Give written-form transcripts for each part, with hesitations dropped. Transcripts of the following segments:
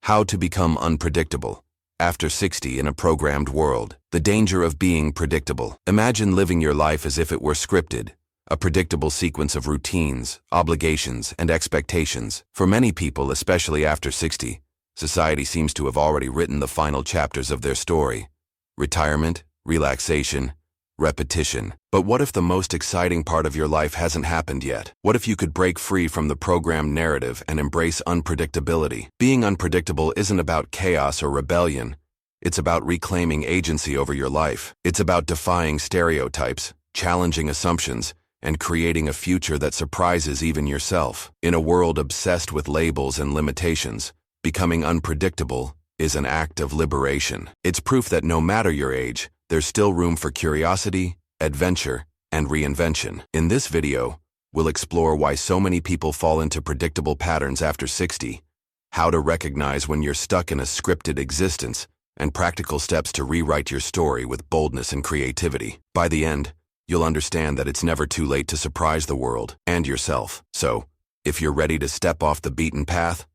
How to become unpredictable. After 60 in a programmed world, the danger of being predictable. Imagine living your life as if it were scripted, a predictable sequence of routines, obligations, and expectations. For many people, especially after 60, society seems to have already written the final chapters of their story. Retirement, relaxation, repetition. But what if the most exciting part of your life hasn't happened yet? What if you could break free from the programmed narrative and embrace unpredictability? Being unpredictable isn't about chaos or rebellion. It's about reclaiming agency over your life. It's about defying stereotypes, challenging assumptions, and creating a future that surprises even yourself. In a world obsessed with labels and limitations, becoming unpredictable is an act of liberation. It's proof that no matter your age, there's still room for curiosity, adventure, and reinvention. In this video, we'll explore why so many people fall into predictable patterns after 60, how to recognize when you're stuck in a scripted existence, and practical steps to rewrite your story with boldness and creativity. By the end, you'll understand that it's never too late to surprise the world and yourself. So, if you're ready to step off the beaten path,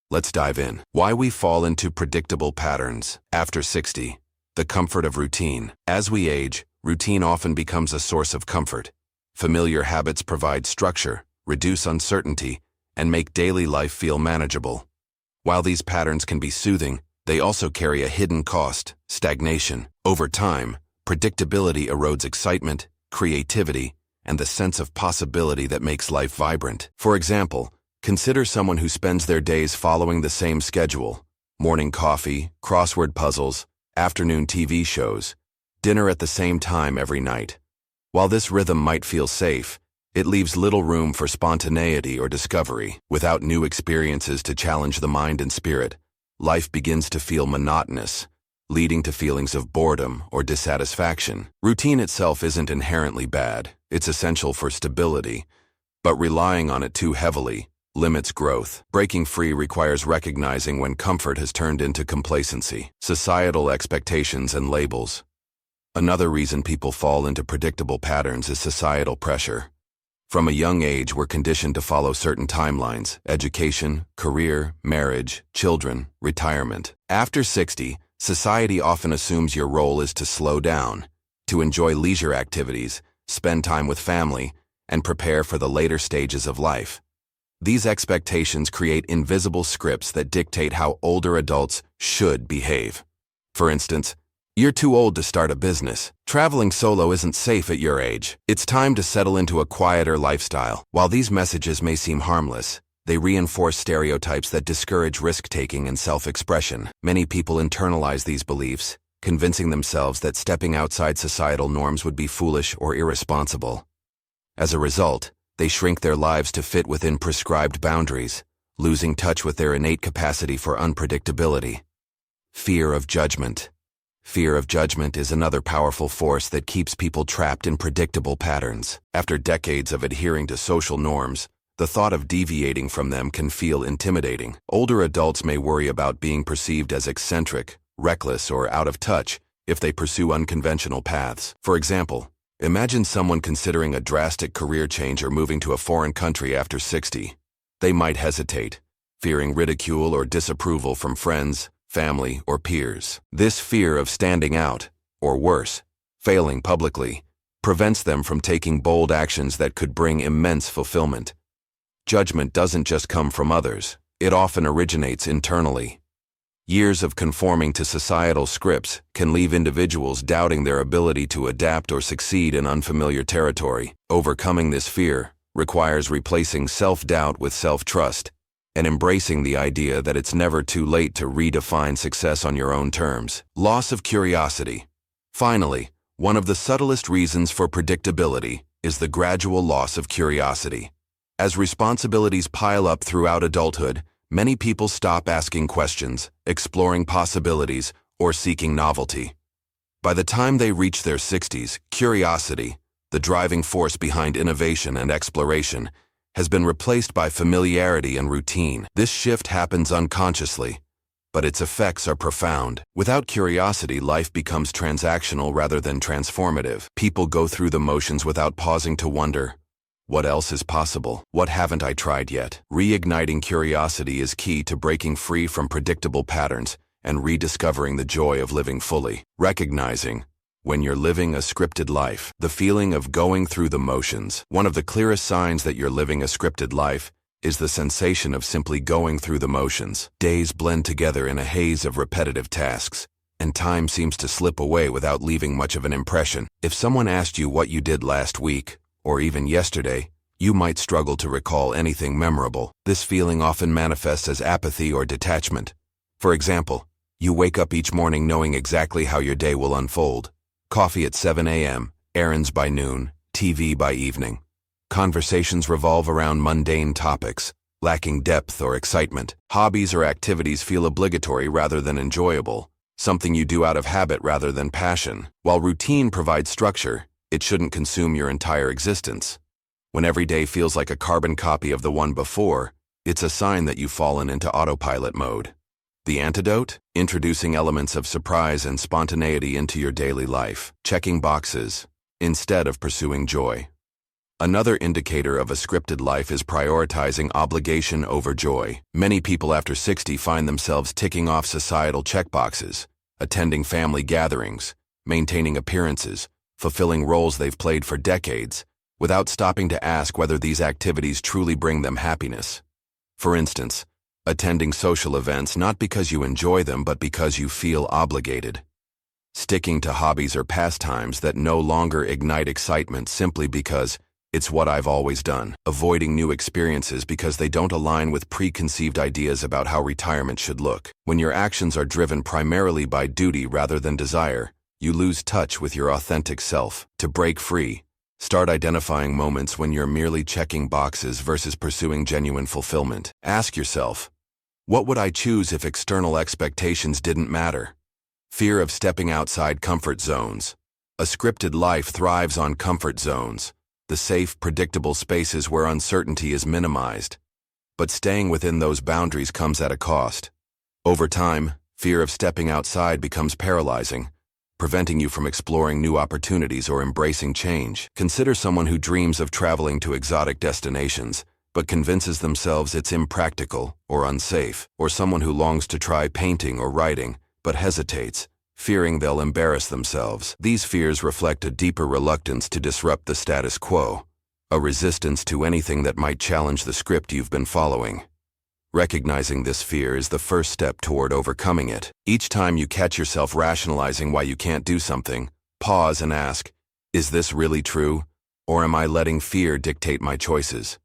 let's dive in. Why we fall into predictable patterns after 60. The comfort of routine. As we age, routine often becomes a source of comfort. Familiar habits provide structure, reduce uncertainty, and make daily life feel manageable. While these patterns can be soothing, they also carry a hidden cost: stagnation. Over time, predictability erodes excitement, creativity, and the sense of possibility that makes life vibrant. For example, consider someone who spends their days following the same schedule: morning coffee, crossword puzzles, afternoon TV shows, dinner at the same time every night. While this rhythm might feel safe, it leaves little room for spontaneity or discovery. Without new experiences to challenge the mind and spirit, life begins to feel monotonous, leading to feelings of boredom or dissatisfaction. Routine itself isn't inherently bad. It's essential for stability, but relying on it too heavily limits growth. Breaking free requires recognizing when comfort has turned into complacency. Societal expectations and labels. Another reason people fall into predictable patterns is societal pressure. From a young age, we're conditioned to follow certain timelines: education, career, marriage, children, retirement. After 60, society often assumes your role is to slow down, to enjoy leisure activities, spend time with family, and prepare for the later stages of life. These expectations create invisible scripts that dictate how older adults should behave. For instance, you're too old to start a business. Traveling solo isn't safe at your age. It's time to settle into a quieter lifestyle. While these messages may seem harmless, they reinforce stereotypes that discourage risk-taking and self-expression. Many people internalize these beliefs, convincing themselves that stepping outside societal norms would be foolish or irresponsible. As a result, they shrink their lives to fit within prescribed boundaries, losing touch with their innate capacity for unpredictability. Fear of judgment. Fear of judgment is another powerful force that keeps people trapped in predictable patterns. After decades of adhering to social norms, the thought of deviating from them can feel intimidating. Older adults may worry about being perceived as eccentric, reckless, or out of touch if they pursue unconventional paths. For example, imagine someone considering a drastic career change or moving to a foreign country after 60. They might hesitate, fearing ridicule or disapproval from friends, family, or peers. This fear of standing out, or worse, failing publicly, prevents them from taking bold actions that could bring immense fulfillment. Judgment doesn't just come from others. It often originates internally. Years of conforming to societal scripts can leave individuals doubting their ability to adapt or succeed in unfamiliar territory. Overcoming this fear requires replacing self-doubt with self-trust and embracing the idea that it's never too late to redefine success on your own terms. Loss of curiosity. Finally, one of the subtlest reasons for predictability is the gradual loss of curiosity. As responsibilities pile up throughout adulthood, many people stop asking questions, exploring possibilities, or seeking novelty. By the time they reach their 60s, curiosity, the driving force behind innovation and exploration, has been replaced by familiarity and routine. This shift happens unconsciously, but its effects are profound. Without curiosity, life becomes transactional rather than transformative. People go through the motions without pausing to wonder, What else is possible? What haven't I tried yet? Reigniting curiosity is key to breaking free from predictable patterns and rediscovering the joy of living fully. Recognizing when you're living a scripted life, the feeling of going through the motions. One of the clearest signs that you're living a scripted life is the sensation of simply going through the motions. Days blend together in a haze of repetitive tasks, and time seems to slip away without leaving much of an impression. If someone asked you what you did last week, or even yesterday, you might struggle to recall anything memorable. This feeling often manifests as apathy or detachment. For example, you wake up each morning knowing exactly how your day will unfold. Coffee at 7 a.m., errands by noon, TV by evening. Conversations revolve around mundane topics, lacking depth or excitement. Hobbies or activities feel obligatory rather than enjoyable, something you do out of habit rather than passion. While routine provides structure, it shouldn't consume your entire existence. When every day feels like a carbon copy of the one before, it's a sign that you've fallen into autopilot mode. The antidote? Introducing elements of surprise and spontaneity into your daily life, checking boxes instead of pursuing joy. Another indicator of a scripted life is prioritizing obligation over joy. Many people after 60 find themselves ticking off societal checkboxes, attending family gatherings, maintaining appearances, fulfilling roles they've played for decades, without stopping to ask whether these activities truly bring them happiness. For instance, attending social events not because you enjoy them but because you feel obligated. Sticking to hobbies or pastimes that no longer ignite excitement simply because it's what I've always done. Avoiding new experiences because they don't align with preconceived ideas about how retirement should look. When your actions are driven primarily by duty rather than desire, you lose touch with your authentic self. To break free, start identifying moments when you're merely checking boxes versus pursuing genuine fulfillment. Ask yourself, what would I choose if external expectations didn't matter? Fear of stepping outside comfort zones. A scripted life thrives on comfort zones, the safe, predictable spaces where uncertainty is minimized. But staying within those boundaries comes at a cost. Over time, fear of stepping outside becomes paralyzing, preventing you from exploring new opportunities or embracing change. Consider someone who dreams of traveling to exotic destinations, but convinces themselves it's impractical or unsafe, or someone who longs to try painting or writing, but hesitates, fearing they'll embarrass themselves. These fears reflect a deeper reluctance to disrupt the status quo, a resistance to anything that might challenge the script you've been following. Recognizing this fear is the first step toward overcoming it. Each time you catch yourself rationalizing why you can't do something, pause and ask, is this really true, or am I letting fear dictate my choices?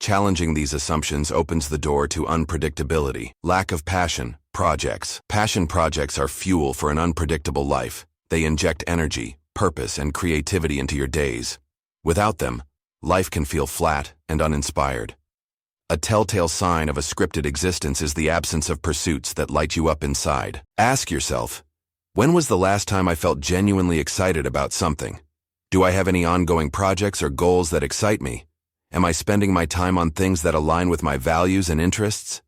Challenging these assumptions opens the door to unpredictability. Lack of passion projects. Passion projects are fuel for an unpredictable life. They inject energy, purpose, and creativity into your days. Without them, life can feel flat and uninspired. A telltale sign of a scripted existence is the absence of pursuits that light you up inside. Ask yourself, when was the last time I felt genuinely excited about something? Do I have any ongoing projects or goals that excite me? Am I spending my time on things that align with my values and interests?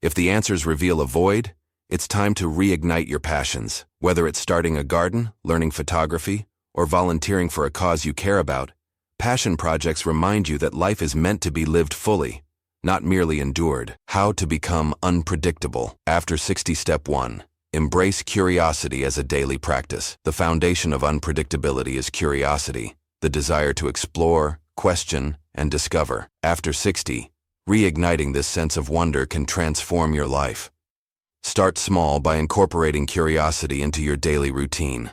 If the answers reveal a void, it's time to reignite your passions. Whether it's starting a garden, learning photography, or volunteering for a cause you care about, passion projects remind you that life is meant to be lived fully, not merely endured. How to become unpredictable. After 60, Step 1. Embrace curiosity as a daily practice. The foundation of unpredictability is curiosity, the desire to explore, question, and discover. After 60, reigniting this sense of wonder can transform your life. Start small by incorporating curiosity into your daily routine.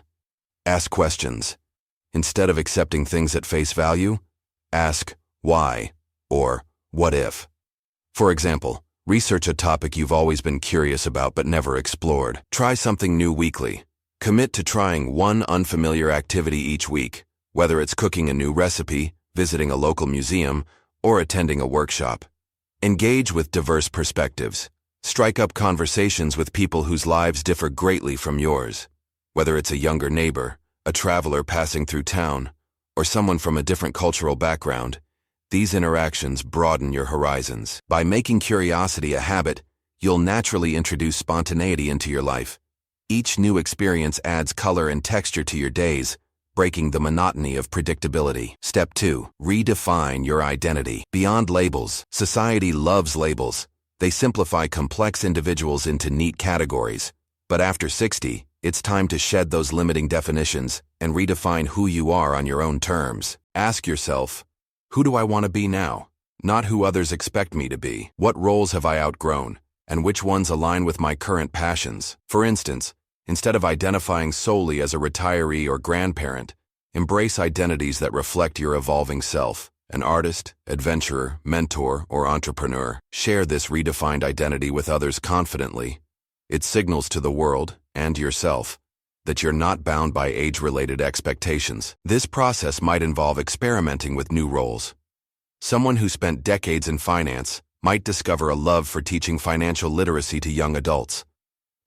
Ask questions. Instead of accepting things at face value, ask why or what if. For example, research a topic you've always been curious about but never explored. Try something new weekly. Commit to trying one unfamiliar activity each week, whether it's cooking a new recipe, visiting a local museum, or attending a workshop. Engage with diverse perspectives. Strike up conversations with people whose lives differ greatly from yours. Whether it's a younger neighbor, a traveler passing through town, or someone from a different cultural background, these interactions broaden your horizons. By making curiosity a habit, you'll naturally introduce spontaneity into your life. Each new experience adds color and texture to your days, breaking the monotony of predictability. Step 2. Redefine your identity. Beyond labels, society loves labels. They simplify complex individuals into neat categories. But after 60, it's time to shed those limiting definitions and redefine who you are on your own terms. Ask yourself, who do I want to be now? Not who others expect me to be. What roles have I outgrown, and which ones align with my current passions? For instance, instead of identifying solely as a retiree or grandparent, embrace identities that reflect your evolving self. An artist, adventurer, mentor, or entrepreneur. Share this redefined identity with others confidently. It signals to the world, and yourself, that you're not bound by age-related expectations. This process might involve experimenting with new roles. Someone who spent decades in finance might discover a love for teaching financial literacy to young adults.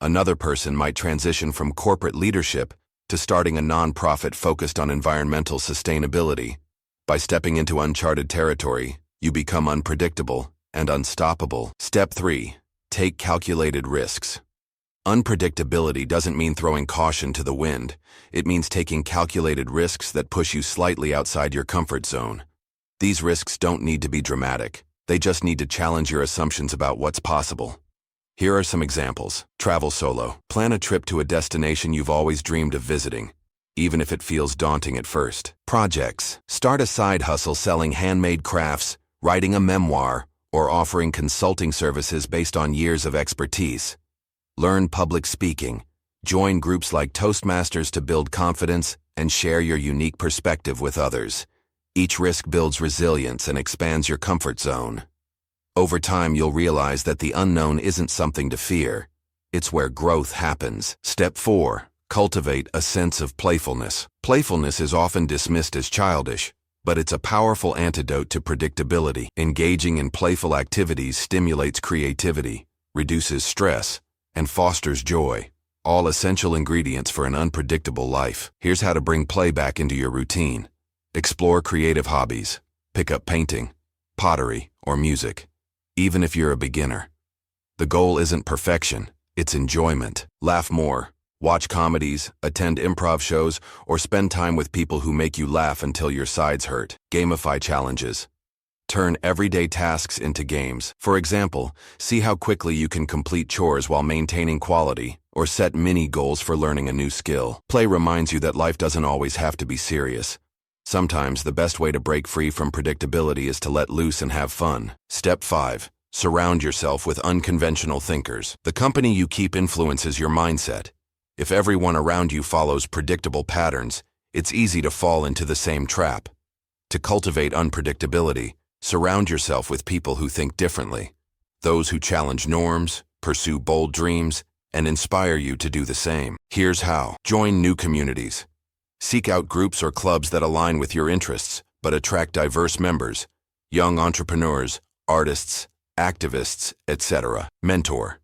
Another person might transition from corporate leadership to starting a nonprofit focused on environmental sustainability. By stepping into uncharted territory, you become unpredictable and unstoppable. Step 3. Take calculated risks. Unpredictability doesn't mean throwing caution to the wind. It means taking calculated risks that push you slightly outside your comfort zone. These risks don't need to be dramatic. They just need to challenge your assumptions about what's possible. Here are some examples. Travel solo. Plan a trip to a destination you've always dreamed of visiting, even if it feels daunting at first. Projects. Start a side hustle selling handmade crafts, writing a memoir, or offering consulting services based on years of expertise. Learn public speaking. Join groups like Toastmasters to build confidence and share your unique perspective with others. Each risk builds resilience and expands your comfort zone. Over time, you'll realize that the unknown isn't something to fear. It's where growth happens. Step 4. Cultivate a sense of playfulness. Playfulness is often dismissed as childish, but it's a powerful antidote to predictability. Engaging in playful activities stimulates creativity, reduces stress, and fosters joy, all essential ingredients for an unpredictable life. Here's how to bring play back into your routine. Explore creative hobbies. Pick up painting, pottery, or music, even if you're a beginner. The goal isn't perfection, it's enjoyment. Laugh more. Watch comedies, attend improv shows, or spend time with people who make you laugh until your sides hurt. Gamify challenges. Turn everyday tasks into games. For example, see how quickly you can complete chores while maintaining quality, or set mini goals for learning a new skill. Play reminds you that life doesn't always have to be serious. Sometimes the best way to break free from predictability is to let loose and have fun. Step 5. Surround yourself with unconventional thinkers. The company you keep influences your mindset. If everyone around you follows predictable patterns, it's easy to fall into the same trap. To cultivate unpredictability, surround yourself with people who think differently. Those who challenge norms, pursue bold dreams, and inspire you to do the same. Here's how. Join new communities. Seek out groups or clubs that align with your interests, but attract diverse members. Young entrepreneurs, artists, activists, etc. Mentor.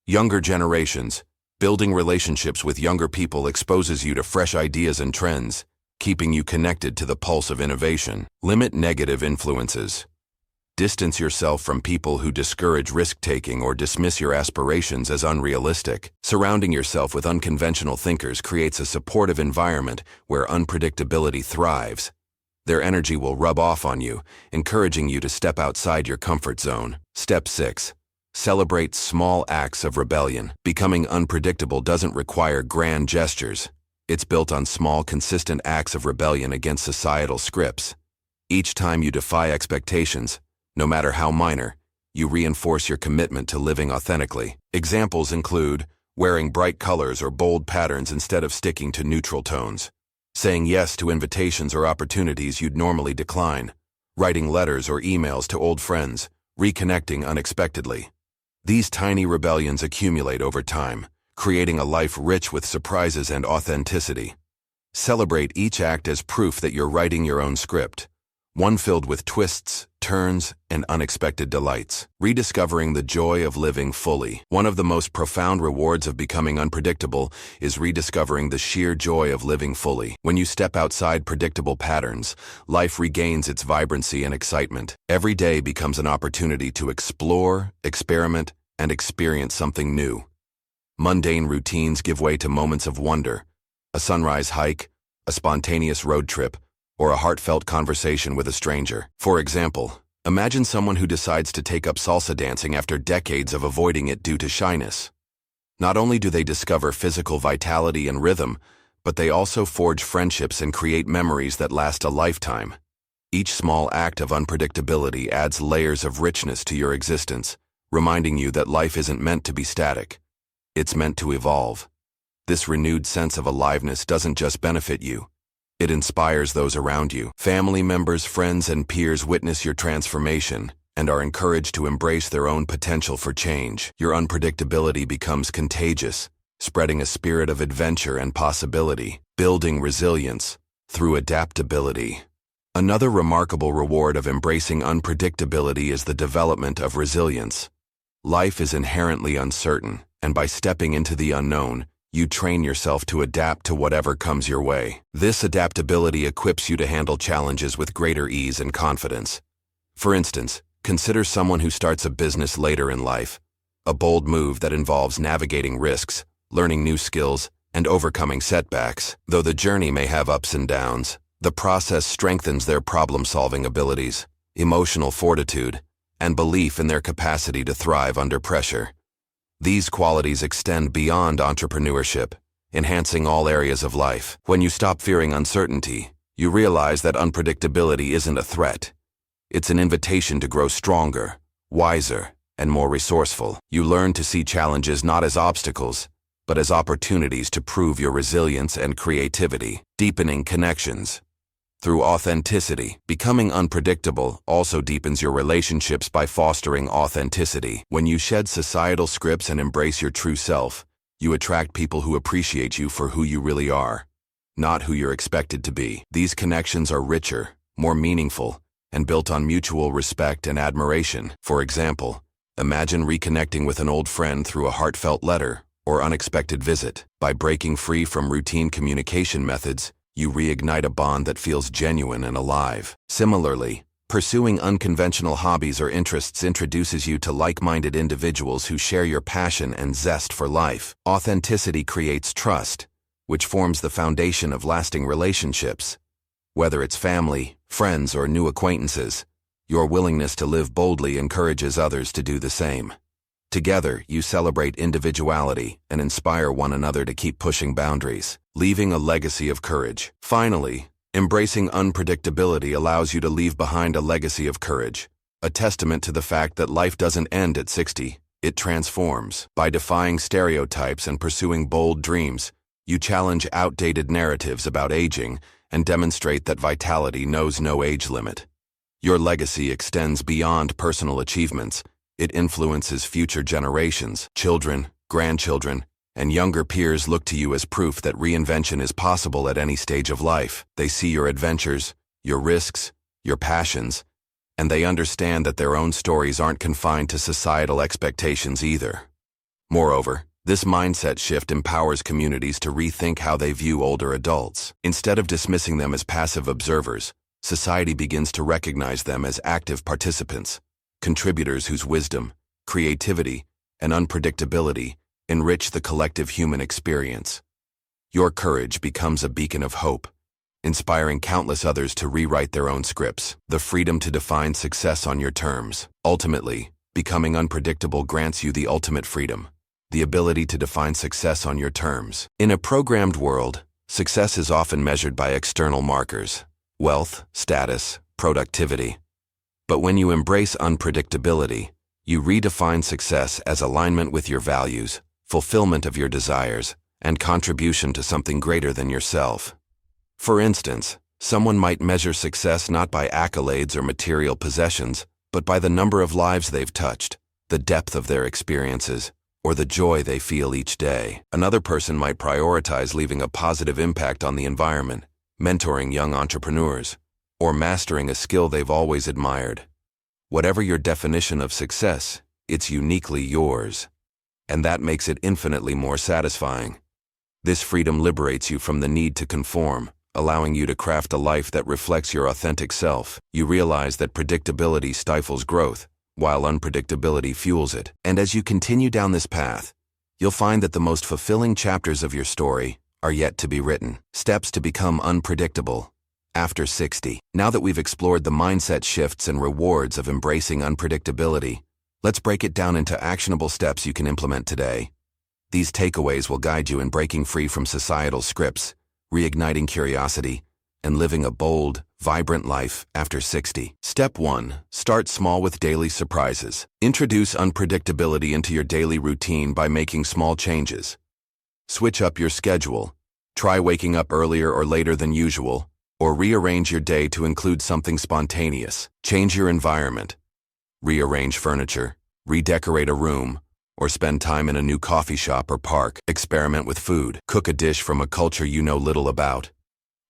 Younger generations. Building relationships with younger people exposes you to fresh ideas and trends, keeping you connected to the pulse of innovation. Limit negative influences. Distance yourself from people who discourage risk-taking or dismiss your aspirations as unrealistic. Surrounding yourself with unconventional thinkers creates a supportive environment where unpredictability thrives. Their energy will rub off on you, encouraging you to step outside your comfort zone. Step 6. Celebrate small acts of rebellion. Becoming unpredictable doesn't require grand gestures. It's built on small, consistent acts of rebellion against societal scripts. Each time you defy expectations, no matter how minor, you reinforce your commitment to living authentically. Examples include wearing bright colors or bold patterns instead of sticking to neutral tones, saying yes to invitations or opportunities you'd normally decline, writing letters or emails to old friends, reconnecting unexpectedly. These tiny rebellions accumulate over time, creating a life rich with surprises and authenticity. Celebrate each act as proof that you're writing your own script, one filled with twists, turns, and unexpected delights. Rediscovering the joy of living fully. One of the most profound rewards of becoming unpredictable is rediscovering the sheer joy of living fully. When you step outside predictable patterns, life regains its vibrancy and excitement. Every day becomes an opportunity to explore, experiment, and experience something new. Mundane routines give way to moments of wonder. A sunrise hike, a spontaneous road trip, or a heartfelt conversation with a stranger. For example, imagine someone who decides to take up salsa dancing after decades of avoiding it due to shyness. Not only do they discover physical vitality and rhythm, but they also forge friendships and create memories that last a lifetime. Each small act of unpredictability adds layers of richness to your existence, reminding you that life isn't meant to be static. It's meant to evolve. This renewed sense of aliveness doesn't just benefit you. It inspires those around you. Family members, friends, and peers witness your transformation and are encouraged to embrace their own potential for change. Your unpredictability becomes contagious, spreading a spirit of adventure and possibility, building resilience through adaptability. Another remarkable reward of embracing unpredictability is the development of resilience. Life is inherently uncertain, and by stepping into the unknown, you train yourself to adapt to whatever comes your way. This adaptability equips you to handle challenges with greater ease and confidence. For instance, consider someone who starts a business later in life, a bold move that involves navigating risks, learning new skills, and overcoming setbacks. Though the journey may have ups and downs, the process strengthens their problem-solving abilities, emotional fortitude, and belief in their capacity to thrive under pressure. These qualities extend beyond entrepreneurship, enhancing all areas of life. When you stop fearing uncertainty, you realize that unpredictability isn't a threat. It's an invitation to grow stronger, wiser, and more resourceful. You learn to see challenges not as obstacles, but as opportunities to prove your resilience and creativity, deepening connections. Through authenticity, becoming unpredictable also deepens your relationships by fostering authenticity. When you shed societal scripts and embrace your true self, you attract people who appreciate you for who you really are, not who you're expected to be. These connections are richer, more meaningful, and built on mutual respect and admiration. For example, imagine reconnecting with an old friend through a heartfelt letter or unexpected visit. By breaking free from routine communication methods, you reignite a bond that feels genuine and alive. Similarly, pursuing unconventional hobbies or interests introduces you to like-minded individuals who share your passion and zest for life. Authenticity creates trust, which forms the foundation of lasting relationships. Whether it's family, friends, or new acquaintances, your willingness to live boldly encourages others to do the same. Together, you celebrate individuality and inspire one another to keep pushing boundaries, leaving a legacy of courage. Finally, embracing unpredictability allows you to leave behind a legacy of courage, a testament to the fact that life doesn't end at 60, it transforms. By defying stereotypes and pursuing bold dreams, you challenge outdated narratives about aging and demonstrate that vitality knows no age limit. Your legacy extends beyond personal achievements. It influences future generations. Children, grandchildren, and younger peers look to you as proof that reinvention is possible at any stage of life. They see your adventures, your risks, your passions, and they understand that their own stories aren't confined to societal expectations either. Moreover, this mindset shift empowers communities to rethink how they view older adults. Instead of dismissing them as passive observers, society begins to recognize them as active participants, contributors whose wisdom, creativity, and unpredictability enrich the collective human experience. Your courage becomes a beacon of hope, inspiring countless others to rewrite their own scripts. The freedom to define success on your terms. Ultimately, becoming unpredictable grants you the ultimate freedom, the ability to define success on your terms. In a programmed world, success is often measured by external markers: wealth, status, productivity. But when you embrace unpredictability, you redefine success as alignment with your values, fulfillment of your desires, and contribution to something greater than yourself. For instance, someone might measure success not by accolades or material possessions, but by the number of lives they've touched, the depth of their experiences, or the joy they feel each day. Another person might prioritize leaving a positive impact on the environment, mentoring young entrepreneurs, or mastering a skill they've always admired. Whatever your definition of success, it's uniquely yours, and that makes it infinitely more satisfying. This freedom liberates you from the need to conform, allowing you to craft a life that reflects your authentic self. You realize that predictability stifles growth, while unpredictability fuels it. And as you continue down this path, you'll find that the most fulfilling chapters of your story are yet to be written. Steps to become unpredictable after 60. Now that we've explored the mindset shifts and rewards of embracing unpredictability, let's break it down into actionable steps you can implement today. These takeaways will guide you in breaking free from societal scripts, reigniting curiosity, and living a bold, vibrant life after 60. Step 1. Start small with daily surprises. Introduce unpredictability into your daily routine by making small changes. Switch up your schedule. Try waking up earlier or later than usual, or rearrange your day to include something spontaneous. Change your environment. Rearrange furniture, redecorate a room, or spend time in a new coffee shop or park. Experiment with food. Cook a dish from a culture you know little about,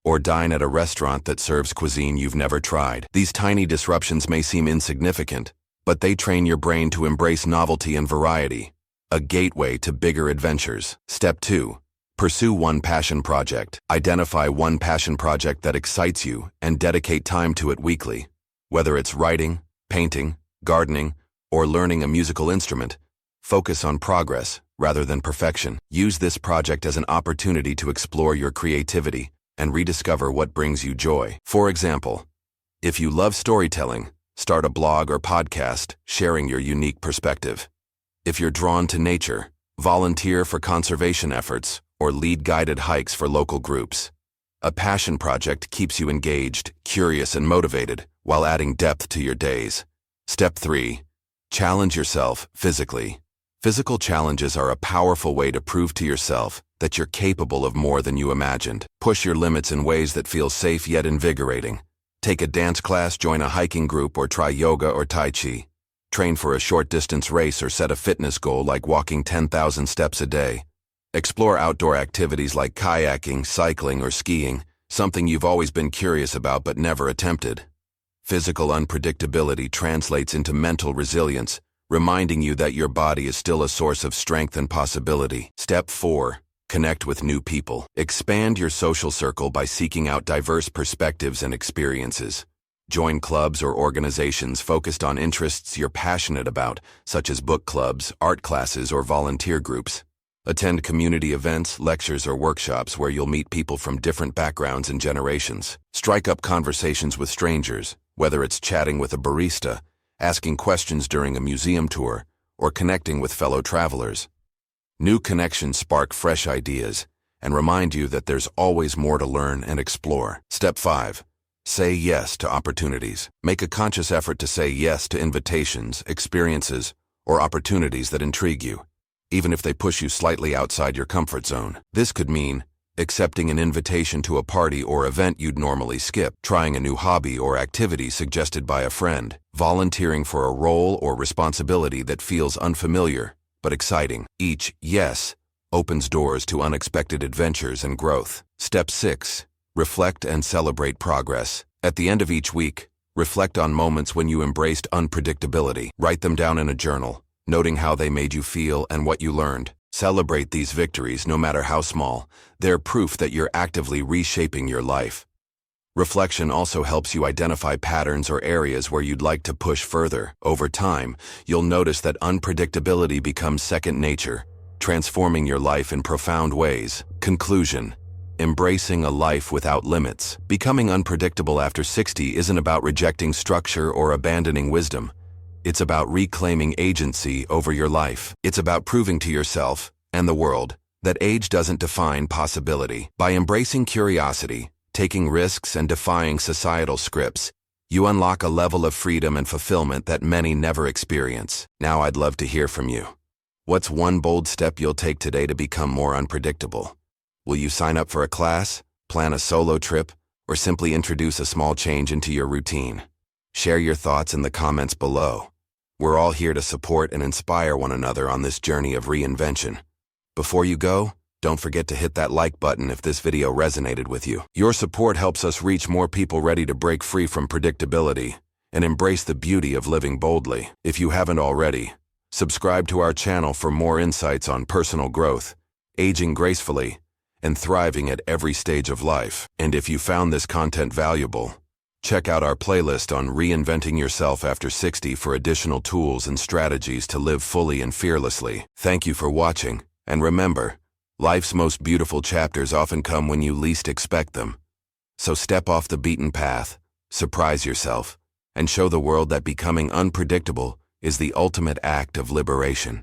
or dine at a restaurant that serves cuisine you've never tried. These tiny disruptions may seem insignificant, but they train your brain to embrace novelty and variety, a gateway to bigger adventures. Step 2. Pursue one passion project. Identify one passion project that excites you and dedicate time to it weekly. Whether it's writing, painting, gardening, or learning a musical instrument, focus on progress rather than perfection. Use this project as an opportunity to explore your creativity and rediscover what brings you joy. For example, if you love storytelling, start a blog or podcast sharing your unique perspective. If you're drawn to nature, volunteer for conservation efforts or lead guided hikes for local groups. A passion project keeps you engaged, curious, and motivated while adding depth to your days. Step 3. Challenge yourself physically. Physical challenges are a powerful way to prove to yourself that you're capable of more than you imagined. Push your limits in ways that feel safe yet invigorating. Take a dance class, join a hiking group, or try yoga or tai chi. Train for a short-distance race or set a fitness goal like walking 10,000 steps a day. Explore outdoor activities like kayaking, cycling, or skiing, something you've always been curious about but never attempted. Physical unpredictability translates into mental resilience, reminding you that your body is still a source of strength and possibility. Step 4. Connect with new people. Expand your social circle by seeking out diverse perspectives and experiences. Join clubs or organizations focused on interests you're passionate about, such as book clubs, art classes, or volunteer groups. Attend community events, lectures, or workshops where you'll meet people from different backgrounds and generations. Strike up conversations with strangers, whether it's chatting with a barista, asking questions during a museum tour, or connecting with fellow travelers. New connections spark fresh ideas and remind you that there's always more to learn and explore. Step 5. Say yes to opportunities. Make a conscious effort to say yes to invitations, experiences, or opportunities that intrigue you, even if they push you slightly outside your comfort zone. This could mean accepting an invitation to a party or event you'd normally skip, trying a new hobby or activity suggested by a friend, volunteering for a role or responsibility that feels unfamiliar but exciting. Each yes opens doors to unexpected adventures and growth. Step 6. Reflect and celebrate progress. At the end of each week, reflect on moments when you embraced unpredictability. Write them down in a journal, noting how they made you feel and what you learned. Celebrate these victories, no matter how small. They're proof that you're actively reshaping your life. Reflection also helps you identify patterns or areas where you'd like to push further. Over time, you'll notice that unpredictability becomes second nature, transforming your life in profound ways. Conclusion. Embracing a life without limits. Becoming unpredictable after 60 isn't about rejecting structure or abandoning wisdom. It's about reclaiming agency over your life. It's about proving to yourself and the world that age doesn't define possibility. By embracing curiosity, taking risks, and defying societal scripts, you unlock a level of freedom and fulfillment that many never experience. Now I'd love to hear from you. What's one bold step you'll take today to become more unpredictable? Will you sign up for a class, plan a solo trip, or simply introduce a small change into your routine? Share your thoughts in the comments below. We're all here to support and inspire one another on this journey of reinvention. Before you go, don't forget to hit that like button if this video resonated with you. Your support helps us reach more people ready to break free from predictability and embrace the beauty of living boldly. If you haven't already, subscribe to our channel for more insights on personal growth, aging gracefully, and thriving at every stage of life. And if you found this content valuable, check out our playlist on Reinventing Yourself After 60 for additional tools and strategies to live fully and fearlessly. Thank you for watching, and remember, Life's most beautiful chapters often come when you least expect them. So step off the beaten path, surprise yourself, and show the world that becoming unpredictable is the ultimate act of liberation.